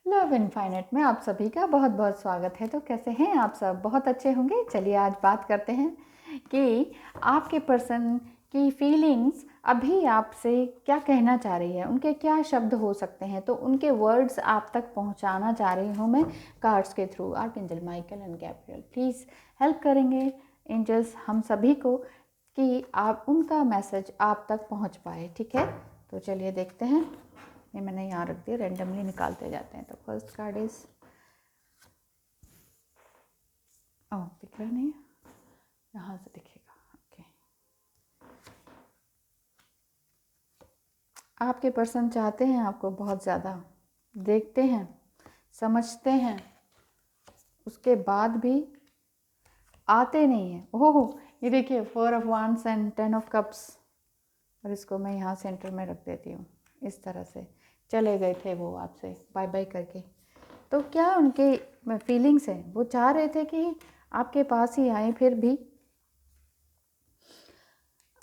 Love infinite में आप सभी का बहुत बहुत स्वागत है। तो कैसे हैं आप सब? बहुत अच्छे होंगे। चलिए आज बात करते हैं कि आपके पर्सन की फीलिंग्स अभी आपसे क्या कहना चाह रही है, उनके क्या शब्द हो सकते हैं, तो उनके वर्ड्स आप तक पहुंचाना चाह रही हूँ मैं कार्ड्स के through. Archangel Michael and Gabriel please help करेंगे एंजल्स हम सभी को कि आप उनका मैसेज आप तक पहुँच पाए। ठीक है, तो चलिए देखते हैं। ये मैंने यहाँ रख दिया, रेंडमली निकालते जाते हैं। तो फर्स्ट कार्ड इज, ओह दिख रहा नहीं है, यहाँ से दिखेगा। ओके, आपके पर्सन चाहते हैं आपको बहुत ज़्यादा, देखते हैं, समझते हैं, उसके बाद भी आते नहीं हैं। ओह ये देखिए, 4 of wands and 10 of cups. और इसको मैं यहाँ सेंटर में रख देती हूँ। इस तरह से चले गए थे वो आपसे बाय बाय करके। तो क्या उनके फीलिंग्स हैं, वो चाह रहे थे कि आपके पास ही आए, फिर भी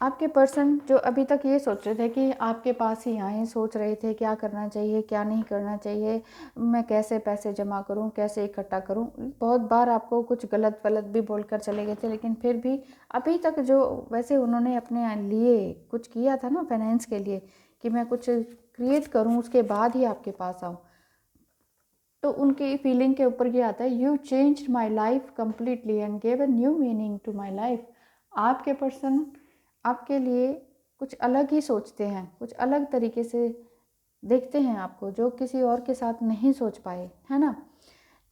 आपके पर्सन जो अभी तक ये सोच रहे थे कि आपके पास ही आए, सोच रहे थे क्या करना चाहिए क्या नहीं करना चाहिए, मैं कैसे पैसे जमा करूं, कैसे इकट्ठा करूं। बहुत बार आपको कुछ गलत वलत भी बोलकर चले गए थे, लेकिन फिर भी अभी तक जो वैसे उन्होंने अपने लिए कुछ किया था ना फाइनेंस के लिए, कि मैं कुछ क्रिएट करूं उसके बाद ही आपके पास आऊँ, तो उनकी फीलिंग के ऊपर ये आता है, you changed my life completely and gave a new meaning to my life. आपके पर्सन आपके लिए कुछ अलग ही सोचते हैं, कुछ अलग तरीके से देखते हैं आपको, जो किसी और के साथ नहीं सोच पाए, है ना।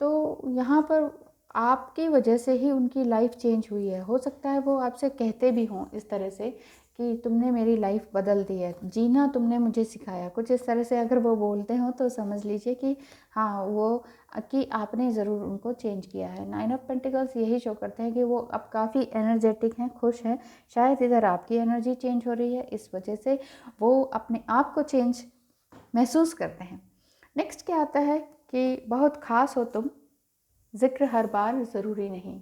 तो यहाँ पर आपकी वजह से ही उनकी लाइफ चेंज हुई है। हो सकता है वो आपसे कहते भी हों इस तरह से कि तुमने मेरी लाइफ बदल दी है, जीना तुमने मुझे सिखाया, कुछ इस तरह से अगर वो बोलते हो तो समझ लीजिए कि हाँ वो कि आपने ज़रूर उनको चेंज किया है। 9 ऑफ पेंटिकल्स यही शो करते हैं कि वो अब काफ़ी एनर्जेटिक हैं, खुश हैं। शायद इधर आपकी एनर्जी चेंज हो रही है, इस वजह से वो अपने आप को चेंज महसूस करते हैं। नेक्स्ट क्या आता है कि बहुत ख़ास हो तुम, जिक्र हर बार ज़रूरी नहीं।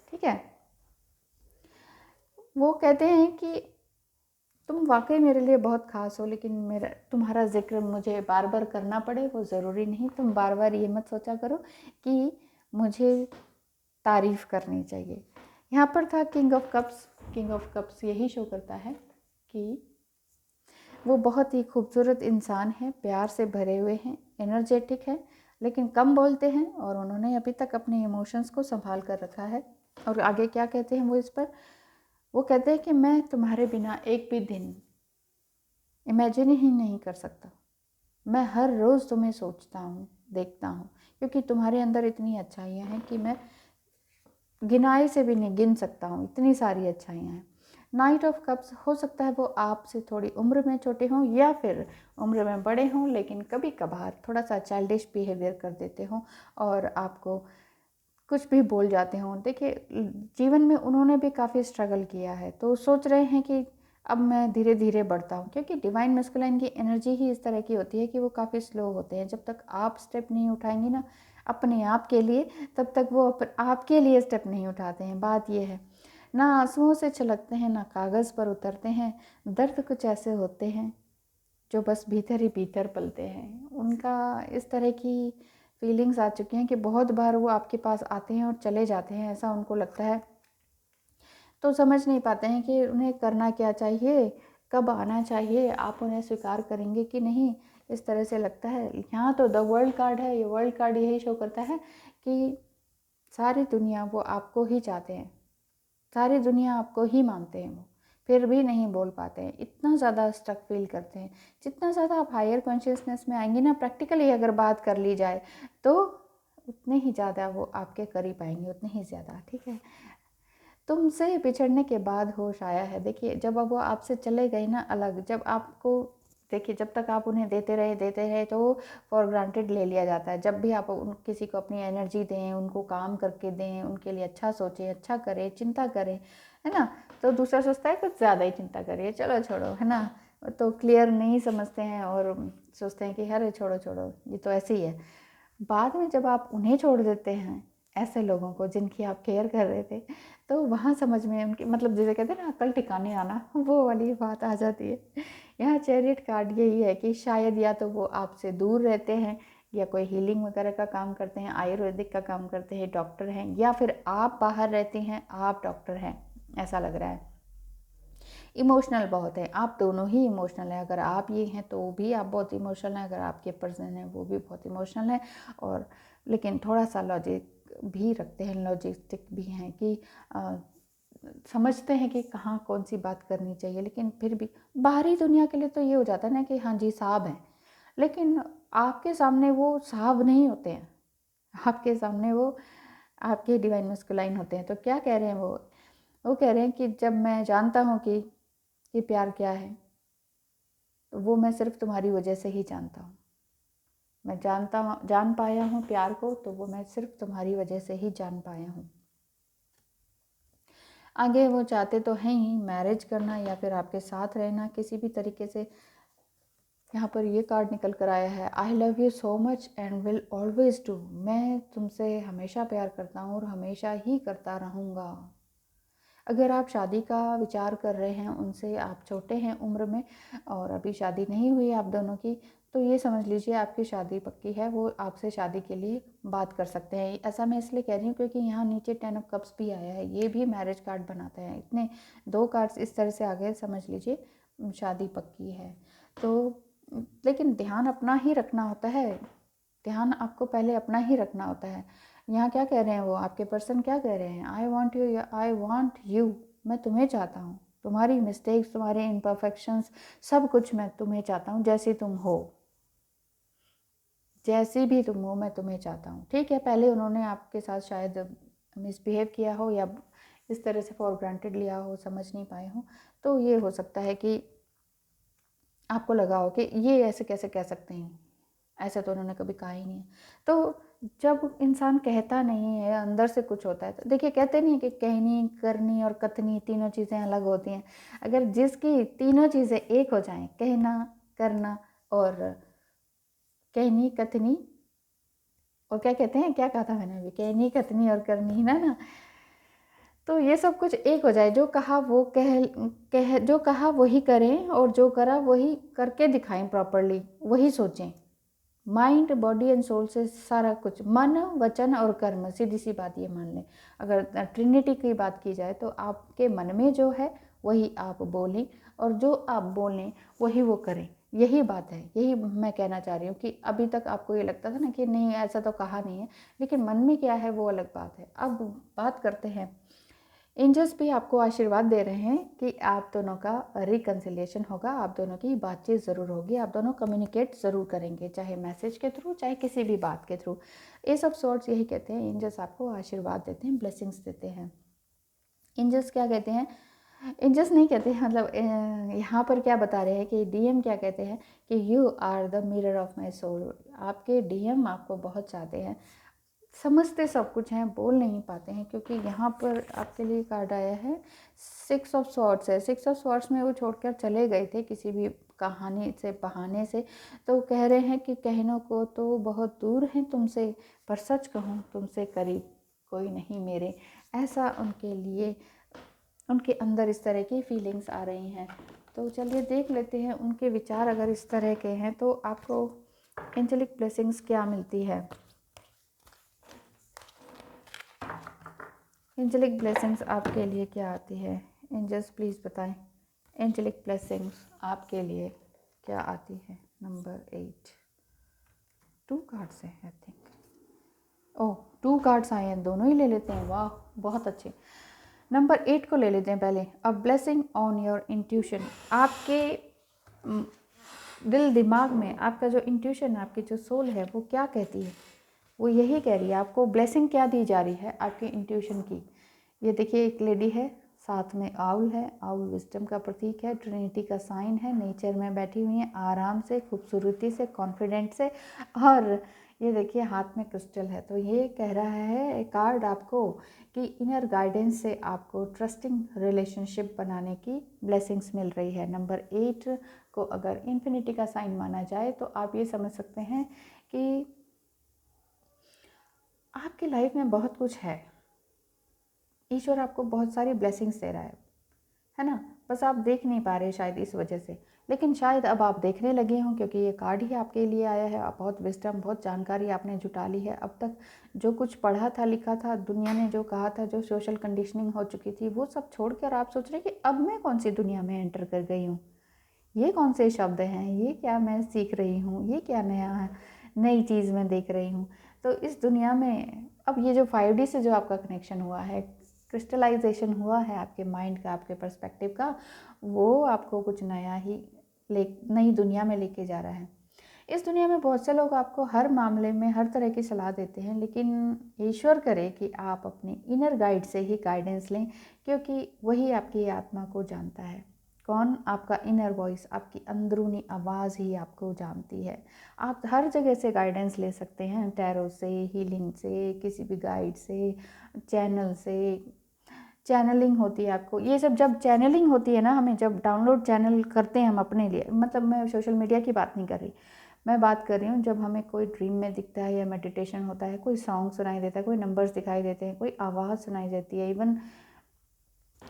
ठीक है, वो कहते हैं कि तुम वाकई मेरे लिए बहुत ख़ास हो, लेकिन मेरा तुम्हारा जिक्र मुझे बार बार करना पड़े वो ज़रूरी नहीं। तुम बार बार ये मत सोचा करो कि मुझे तारीफ़ करनी चाहिए। यहाँ पर था king of cups. King of cups यही शो करता है कि वो बहुत ही खूबसूरत इंसान है, प्यार से भरे हुए हैं, एनर्जेटिक है, लेकिन कम बोलते हैं और उन्होंने अभी तक अपने इमोशंस को संभाल कर रखा है। और आगे क्या कहते हैं वो इस पर, वो कहते हैं कि मैं तुम्हारे बिना एक भी दिन इमेजिन ही नहीं कर सकता। मैं हर रोज़ तुम्हें सोचता हूँ, देखता हूँ, क्योंकि तुम्हारे अंदर इतनी अच्छाइयाँ हैं कि मैं गिनाए से भी नहीं गिन सकता हूँ, इतनी सारी अच्छाइयाँ हैं। नाइट ऑफ कप्स, हो सकता है वो आपसे थोड़ी उम्र में छोटे हों या फिर उम्र में बड़े हों, लेकिन कभी कभार थोड़ा सा चाइल्डिश बिहेवियर कर देते हों और आपको कुछ भी बोल जाते हों। देखिए जीवन में उन्होंने भी काफ़ी स्ट्रगल किया है, तो सोच रहे हैं कि अब मैं धीरे धीरे बढ़ता हूँ, क्योंकि डिवाइन मस्कुलाइन की एनर्जी ही इस तरह की होती है कि वो काफ़ी स्लो होते हैं। जब तक आप स्टेप नहीं उठाएंगी ना अपने आप के लिए, तब तक वो आपके लिए स्टेप नहीं उठाते हैं। बात ये है, ना आंसुओं से छलकते हैं ना कागज़ पर उतरते हैं। दर्द कुछ ऐसे होते हैं जो बस भीतर ही भीतर पलते हैं। उनका इस तरह की फीलिंग्स आ चुकी हैं कि बहुत बार वो आपके पास आते हैं और चले जाते हैं, ऐसा उनको लगता है। तो समझ नहीं पाते हैं कि उन्हें करना क्या चाहिए, कब आना चाहिए, आप उन्हें स्वीकार करेंगे कि नहीं, इस तरह से लगता है। यहाँ तो द वर्ल्ड कार्ड है, ये वर्ल्ड कार्ड यही शो करता है कि सारी दुनिया वो आपको ही चाहते हैं, सारी दुनिया आपको ही मानते हैं, वो फिर भी नहीं बोल पाते हैं, इतना ज़्यादा स्ट्रक फील करते हैं। जितना ज़्यादा आप हायर कॉन्शियसनेस में आएंगे ना, प्रैक्टिकली अगर बात कर ली जाए तो उतने ही ज़्यादा वो आपके करीब आएंगे, उतने ही ज़्यादा। ठीक है, तुमसे बिछड़ने के बाद होश आया है। देखिए जब अब वो आपसे चले गए ना अलग, जब आपको देखिए जब तक आप उन्हें देते रहे तो फॉर ग्रांटेड ले लिया जाता है। जब भी आप किसी को अपनी एनर्जी दें, उनको काम करके दें, उनके लिए अच्छा सोचें, अच्छा करें, चिंता करें, है ना, तो दूसरा सोचता है कुछ ज़्यादा ही चिंता करिए, चलो छोड़ो, है ना। तो क्लियर नहीं समझते हैं और सोचते हैं कि अरे छोड़ो छोड़ो, ये तो ऐसे ही है। बाद में जब आप उन्हें छोड़ देते हैं, ऐसे लोगों को जिनकी आप केयर कर रहे थे, तो वहाँ समझ में उनकी मतलब जैसे कहते हैं ना अक्ल ठिकाने आना, वो वाली बात आ जाती है। यहाँ चैरियट कार्ड यही है कि शायद या तो वो आपसे दूर रहते हैं या कोई हीलिंग वगैरह का काम करते हैं, आयुर्वेदिक का काम करते हैं, डॉक्टर हैं, या फिर आप बाहर रहते हैं, आप डॉक्टर हैं, ऐसा लग रहा है। इमोशनल बहुत है, आप दोनों ही इमोशनल हैं। अगर आप ये हैं तो भी आप बहुत इमोशनल हैं, अगर आपके पर्सन है वो भी बहुत इमोशनल है, और लेकिन थोड़ा सा लॉजिक भी रखते हैं, लॉजिस्टिक भी हैं कि समझते हैं कि कहाँ कौन सी बात करनी चाहिए, लेकिन फिर भी बाहरी दुनिया के लिए तो ये हो जाता है ना कि हाँ जी साहब हैं, लेकिन आपके सामने वो साहब नहीं होते हैं, आपके सामने वो आपके डिवाइन मस्कुलाइन होते हैं। तो क्या कह रहे हैं वो कह रहे हैं कि जब मैं जानता हूँ कि ये प्यार क्या है, तो वो मैं सिर्फ तुम्हारी वजह से ही जानता हूँ। मैं जान पाया हूँ प्यार को, तो वो मैं सिर्फ तुम्हारी वजह से ही जान पाया हूँ। आगे वो चाहते तो हैं ही मैरिज करना या फिर आपके साथ रहना किसी भी तरीके से। यहाँ पर ये कार्ड निकल कर आया है, I love you so much and will always do. मैं तुमसे हमेशा प्यार करता हूँ और हमेशा ही करता रहूँगा। अगर आप शादी का विचार कर रहे हैं उनसे, आप छोटे हैं उम्र में और अभी शादी नहीं हुई आप दोनों की, तो ये समझ लीजिए आपकी शादी पक्की है, वो आपसे शादी के लिए बात कर सकते हैं। ऐसा मैं इसलिए कह रही हूँ क्योंकि यहाँ नीचे 10 ऑफ कप्स भी आया है, ये भी मैरिज कार्ड बनाता है। इतने 2 कार्ड्स इस तरह से आ गए, समझ लीजिए शादी पक्की है। तो लेकिन ध्यान अपना ही रखना होता है, ध्यान आपको पहले अपना ही रखना होता है। यहाँ क्या कह रहे हैं वो आपके पर्सन, क्या कह रहे हैं, आई वॉन्ट यू, मैं तुम्हें चाहता हूँ, तुम्हारी मिस्टेक्स, तुम्हारे इम्परफेक्शंस, सब कुछ मैं तुम्हें चाहता हूँ, जैसी तुम हो, जैसी भी तुम हो मैं तुम्हें चाहता हूँ। ठीक है, पहले उन्होंने आपके साथ शायद मिसबिहेव किया हो या इस तरह से फॉर ग्रांटेड लिया हो, समझ नहीं पाए हो, तो ये हो सकता है कि आपको लगा हो कि ये ऐसे कैसे कह सकते हैं, ऐसा तो उन्होंने कभी कहा ही नहीं है। तो जब इंसान कहता नहीं है, अंदर से कुछ होता है, तो देखिए कहते नहीं कि कहनी, करनी और कथनी तीनों चीज़ें अलग होती हैं। अगर जिसकी तीनों चीज़ें एक हो जाएं, कहना, करना और कहनी, कथनी, और क्या कहते हैं, क्या कहा था मैंने अभी, कहनी, कथनी और करनी, ना, तो ये सब कुछ एक हो जाए, जो कहा वो कह जो कहा वही करें और जो करा वही करके दिखाएं, प्रॉपरली वही सोचें। माइंड, बॉडी एंड सोल से सारा कुछ, मन, वचन और कर्म, सीधी सी बात ये मान लें। अगर ट्रिनिटी की बात की जाए तो आपके मन में जो है वही आप बोलें और जो आप बोलें वही वो करें, यही बात है। यही मैं कहना चाह रही हूँ कि अभी तक आपको ये लगता था ना कि नहीं ऐसा तो कहा नहीं है, लेकिन मन में क्या है वो अलग बात है। अब बात करते हैं, एंजल्स भी आपको आशीर्वाद दे रहे हैं कि आप दोनों का रिकन्सिलिएशन होगा, आप दोनों की बातचीत ज़रूर होगी, आप दोनों कम्युनिकेट ज़रूर करेंगे, चाहे मैसेज के थ्रू, चाहे किसी भी बात के थ्रू। एस ऑफ सॉर्ड्स यही कहते हैं, एंजल्स आपको आशीर्वाद देते हैं, ब्लेसिंग्स देते हैं। एंजल्स क्या कहते हैं, एंजल्स नहीं कहते हैं, मतलब यहाँ पर क्या बता रहे हैं कि डीएम क्या कहते हैं कि you are the mirror of my soul. आपके डीएम आपको बहुत चाहते हैं, समझते सब कुछ हैं, बोल नहीं पाते हैं, क्योंकि यहाँ पर आपके लिए कार्ड आया है 6 ऑफ सॉर्ड्स है। 6 ऑफ सॉर्ड्स में वो छोड़कर चले गए थे किसी भी कहानी से, बहाने से, तो कह रहे हैं कि कहनों को तो बहुत दूर हैं तुमसे, पर सच कहूँ तुमसे करीब कोई नहीं मेरे। ऐसा उनके लिए, उनके अंदर इस तरह की फीलिंग्स आ रही हैं। तो चलिए देख लेते हैं उनके विचार अगर इस तरह के हैं तो आपको एंजेलिक ब्लेसिंग्स क्या मिलती है। एंजेलिक ब्लेसिंग्स आपके लिए क्या आती है, एंजल्स प्लीज़ बताएं। एंजेलिक ब्लेसिंग्स आपके लिए क्या आती है। नंबर 8, 2 कार्ड्स हैं आई थिंक। ओह 2 कार्ड्स आए हैं, दोनों ही ले लेते हैं, वाह बहुत अच्छे। नंबर 8 को ले लेते हैं पहले। A blessing on your intuition. आपके दिल दिमाग में आपका जो इंट्यूशन है, आपकी जो सोल है, वो क्या कहती है, वो यही कह रही है आपको ब्लेसिंग क्या दी जा रही है आपके इंट्यूशन की। ये देखिए एक लेडी है, साथ में आउल है, आउल विजडम का प्रतीक है, ट्रिनिटी का साइन है, नेचर में बैठी हुई है आराम से, खूबसूरती से, कॉन्फिडेंट से, और ये देखिए हाथ में क्रिस्टल है। तो ये कह रहा है कार्ड आपको कि इनर गाइडेंस से आपको ट्रस्टिंग रिलेशनशिप बनाने की ब्लेसिंग्स मिल रही है। नंबर 8 को अगर इन्फिनिटी का साइन माना जाए तो आप ये समझ सकते हैं कि आपकी लाइफ में बहुत कुछ है, ईश्वर आपको बहुत सारी ब्लेसिंग्स दे रहा है ना। बस आप देख नहीं पा रहे शायद इस वजह से, लेकिन शायद अब आप देखने लगे हों, क्योंकि ये कार्ड ही आपके लिए आया है। आप बहुत विजडम, बहुत जानकारी आपने जुटा ली है। अब तक जो कुछ पढ़ा था, लिखा था, दुनिया ने जो कहा था, जो सोशल कंडीशनिंग हो चुकी थी, वो सब छोड़ कर आप सोच रहे कि अब मैं कौन सी दुनिया में एंटर कर गई हूँ, ये कौन से शब्द हैं, ये क्या मैं सीख रही हूँ, ये क्या नया है, नई चीज़ मैं देख रही हूँ। तो इस दुनिया में अब ये जो 5D से जो आपका कनेक्शन हुआ है, क्रिस्टलाइजेशन हुआ है आपके माइंड का, आपके पर्सपेक्टिव का, वो आपको कुछ नया ही नई दुनिया में लेके जा रहा है। इस दुनिया में बहुत से लोग आपको हर मामले में हर तरह की सलाह देते हैं, लेकिन ईश्वर करे कि आप अपने इनर गाइड से ही गाइडेंस लें, क्योंकि वही आपकी आत्मा को जानता है। कौन? आपका इनर वॉइस, आपकी अंदरूनी आवाज़ ही आपको जानती है। आप हर जगह से गाइडेंस ले सकते हैं, टैरो से, हीलिंग से, किसी भी गाइड से, चैनल से। चैनलिंग होती है आपको, ये सब जब चैनलिंग होती है ना, हमें जब डाउनलोड चैनल करते हैं हम अपने लिए, मतलब मैं सोशल मीडिया की बात नहीं कर रही, मैं बात कर रही हूँ जब हमें कोई ड्रीम में दिखता है या मेडिटेशन होता है, कोई सॉन्ग सुनाई देता है, कोई नंबर्स दिखाई देते हैं, कोई आवाज़ सुनाई देती है, इवन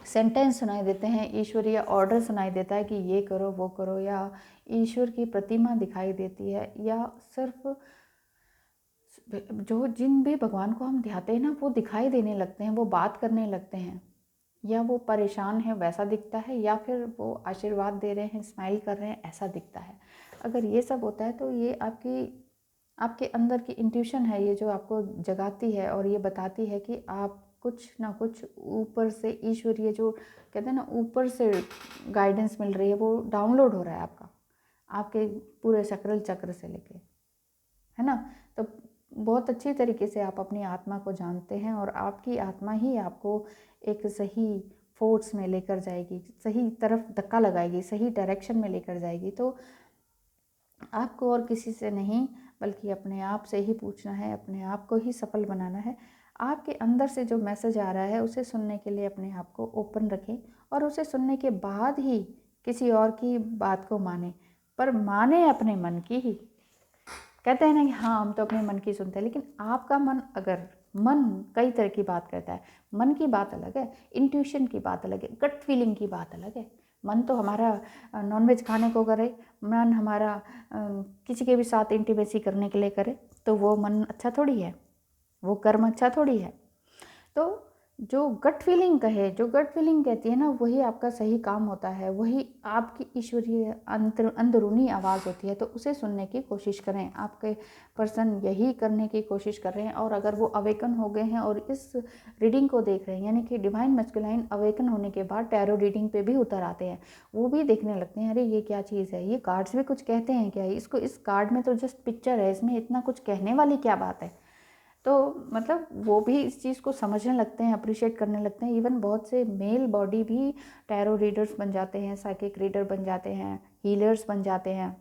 सेंटेंस सुनाई देते हैं, ईश्वरीय ऑर्डर सुनाई देता है कि ये करो वो करो, या ईश्वर की प्रतिमा दिखाई देती है, या सिर्फ जो जिन भी भगवान को हम ध्याते हैं ना, वो दिखाई देने लगते हैं, वो बात करने लगते हैं, या वो परेशान है वैसा दिखता है, या फिर वो आशीर्वाद दे रहे हैं, स्माइल कर रहे हैं, ऐसा दिखता है। अगर ये सब होता है तो ये आपके अंदर की इंट्यूशन है, ये जो आपको जगाती है और ये बताती है कि आप कुछ ना कुछ ऊपर से ईश्वरीय, जो कहते हैं ना, ऊपर से गाइडेंस मिल रही है, वो डाउनलोड हो रहा है आपके पूरे सकरल चक्र से लेके, है ना। तो बहुत अच्छी तरीके से आप अपनी आत्मा को जानते हैं, और आपकी आत्मा ही आपको एक सही फोर्स में लेकर जाएगी, सही तरफ धक्का लगाएगी, सही डायरेक्शन में लेकर जाएगी। तो आपको और किसी से नहीं, बल्कि अपने आप से ही पूछना है, अपने आप को ही सफल बनाना है। आपके अंदर से जो मैसेज आ रहा है उसे सुनने के लिए अपने आप को ओपन रखें, और उसे सुनने के बाद ही किसी और की बात को माने, पर माने अपने मन की ही। कहते हैं ना कि हाँ, हम तो अपने मन की सुनते हैं, लेकिन आपका मन, अगर मन कई तरह की बात करता है, मन की बात अलग है, इंट्यूशन की बात अलग है, गट फीलिंग की बात अलग है। मन तो हमारा नॉनवेज खाने को करे, मन हमारा किसी के भी साथ इंटीमेसी करने के लिए करे, तो वो मन अच्छा थोड़ी है, वो कर्म अच्छा थोड़ी है। तो जो गट फीलिंग कहे, जो गट फीलिंग कहती है ना, वही आपका सही काम होता है, वही आपकी ईश्वरीय अंदरूनी आवाज़ होती है। तो उसे सुनने की कोशिश करें, आपके पर्सन यही करने की कोशिश कर रहे हैं। और अगर वो अवेकन हो गए हैं और इस रीडिंग को देख रहे हैं, यानी कि डिवाइन मैस्कुलाइन अवेकन होने के बाद टैरो रीडिंग पे भी उतर आते हैं, वो भी देखने लगते हैं, अरे ये क्या चीज़ है, ये कार्ड्स भी कुछ कहते हैं क्या, इसको, इस कार्ड में तो जस्ट पिक्चर है, इसमें इतना कुछ कहने वाली क्या बात है। तो मतलब वो भी इस चीज़ को समझने लगते हैं, अप्रिशिएट करने लगते हैं। इवन बहुत से मेल बॉडी भी टैरो रीडर्स बन जाते हैं, साइकिक रीडर बन जाते हैं, हीलर्स बन जाते हैं।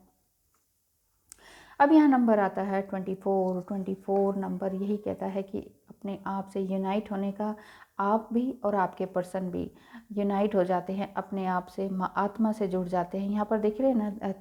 अब यहाँ नंबर आता है 24 नंबर यही कहता है कि अपने आप से यूनाइट होने का, आप भी और आपके पर्सन भी यूनाइट हो जाते हैं, अपने आप से, आत्मा से जुड़ जाते हैं। यहाँ पर देख रहे हैं ना,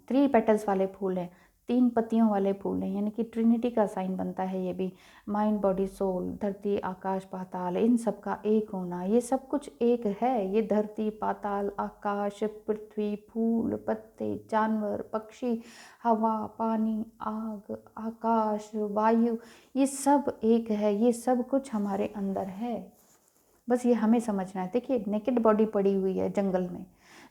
थ्री पेटल्स वाले फूल हैं, 3 पत्तियों वाले फूल हैं, यानी कि ट्रिनिटी का साइन बनता है ये भी। माइंड, बॉडी, सोल, धरती, आकाश, पाताल, इन सब का एक होना, ये सब कुछ एक है। ये धरती, पाताल, आकाश, पृथ्वी, फूल, पत्ते, जानवर, पक्षी, हवा, पानी, आग, आकाश, वायु, ये सब एक है, ये सब कुछ हमारे अंदर है। बस ये हमें समझना है। देखिए, नेकेड बॉडी पड़ी हुई है जंगल में,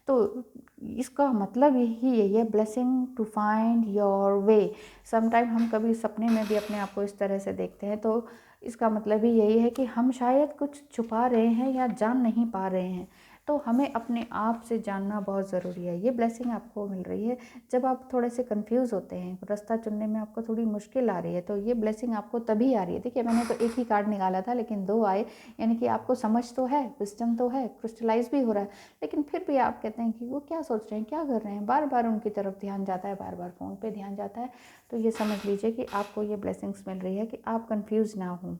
तो इसका मतलब यही है, blessing to find your way. Sometime हम कभी सपने में भी अपने आप को इस तरह से देखते हैं, तो इसका मतलब ही यही है कि हम शायद कुछ छुपा रहे हैं या जान नहीं पा रहे हैं। तो हमें अपने आप से जानना बहुत ज़रूरी है। ये ब्लेसिंग आपको मिल रही है जब आप थोड़े से कंफ्यूज होते हैं, रास्ता चुनने में आपको थोड़ी मुश्किल आ रही है, तो ये ब्लेसिंग आपको तभी आ रही है। देखिए, मैंने तो एक ही कार्ड निकाला था, लेकिन 2 आए, यानी कि आपको समझ तो है, विजडम तो है, क्रिस्टलाइज भी हो रहा है, लेकिन फिर भी आप कहते हैं कि वो क्या सोच रहे हैं, क्या कर रहे हैं, बार बार उनकी तरफ ध्यान जाता है, बार बार फ़ोन पे ध्यान जाता है। तो ये समझ लीजिए कि आपको ये ब्लेसिंग्स मिल रही है कि आप कंफ्यूज ना हों।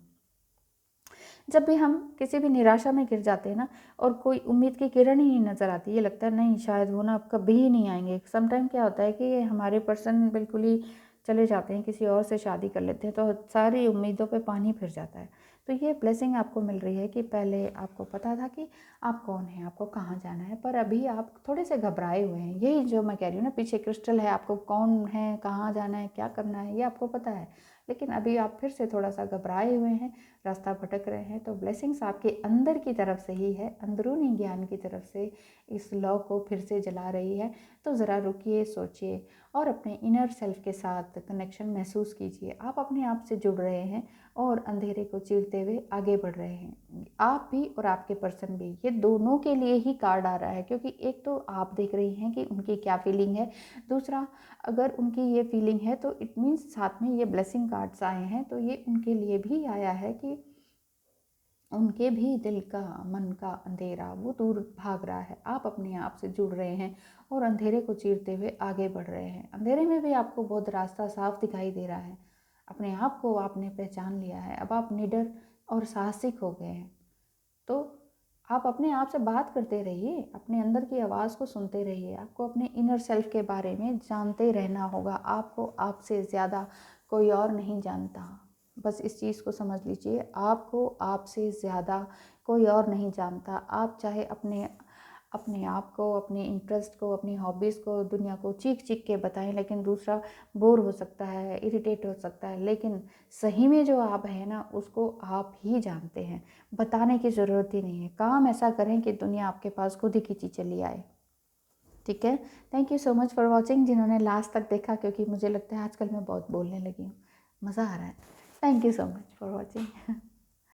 जब भी हम किसी भी निराशा में गिर जाते हैं ना, और कोई उम्मीद की किरण ही नहीं नज़र आती, ये लगता है नहीं शायद वो ना अब कभी ही नहीं आएंगे। समटाइम क्या होता है कि हमारे पर्सन बिल्कुल ही चले जाते हैं, किसी और से शादी कर लेते हैं, तो सारी उम्मीदों पे पानी फिर जाता है। तो ये ब्लेसिंग आपको मिल रही है कि पहले आपको पता था कि आप कौन हैं, आपको कहाँ जाना है, पर अभी आप थोड़े से घबराए हुए हैं। यही जो मैं कह रही हूँ ना, पीछे क्रिस्टल है, आपको कौन है, कहाँ जाना है, क्या करना है, ये आपको पता है, लेकिन अभी आप फिर से थोड़ा सा घबराए हुए हैं, रास्ता भटक रहे हैं। तो ब्लेसिंग्स आपके अंदर की तरफ से ही है, अंदरूनी ज्ञान की तरफ से इस लौ को फिर से जला रही है। तो ज़रा रुकिए, सोचिए और अपने इनर सेल्फ के साथ कनेक्शन महसूस कीजिए। आप अपने आप से जुड़ रहे हैं और अंधेरे को चीरते हुए आगे बढ़ रहे हैं, आप भी और आपके पर्सन भी। ये दोनों के लिए ही कार्ड आ रहा है, क्योंकि एक तो आप देख रही हैं कि उनकी क्या फीलिंग है, दूसरा अगर उनकी ये फीलिंग है तो इट मीन्स साथ में ये ब्लेसिंग कार्ड्स आए हैं, तो ये उनके लिए भी आया है कि उनके भी दिल का, मन का अंधेरा वो दूर भाग रहा है। आप अपने आप से जुड़ रहे हैं और अंधेरे को चीरते हुए आगे बढ़ रहे हैं। अंधेरे में भी आपको बहुत रास्ता साफ दिखाई दे रहा है। अपने आप को आपने पहचान लिया है, अब आप निडर और साहसिक हो गए हैं। तो आप अपने आप से बात करते रहिए, अपने अंदर की आवाज़ को सुनते रहिए। आपको अपने इनर सेल्फ के बारे में जानते रहना होगा। आपको आपसे ज़्यादा कोई और नहीं जानता। बस इस चीज़ को समझ लीजिए, आपको आपसे ज़्यादा कोई और नहीं जानता। आप चाहे अपने अपने आप को, अपने इंटरेस्ट को, अपनी हॉबीज़ को दुनिया को चीख चीख के बताएं, लेकिन दूसरा बोर हो सकता है, इरिटेट हो सकता है, लेकिन सही में जो आप हैं ना, उसको आप ही जानते हैं। बताने की ज़रूरत ही नहीं है। काम ऐसा करें कि दुनिया आपके पास खुद ही खींची चली आए। ठीक है। Thank you so much for watching, जिन्होंने लास्ट तक देखा, क्योंकि मुझे लगता है आजकल मैं बहुत बोलने लगी हूँ, मज़ा आ रहा है। Thank you so much for watching.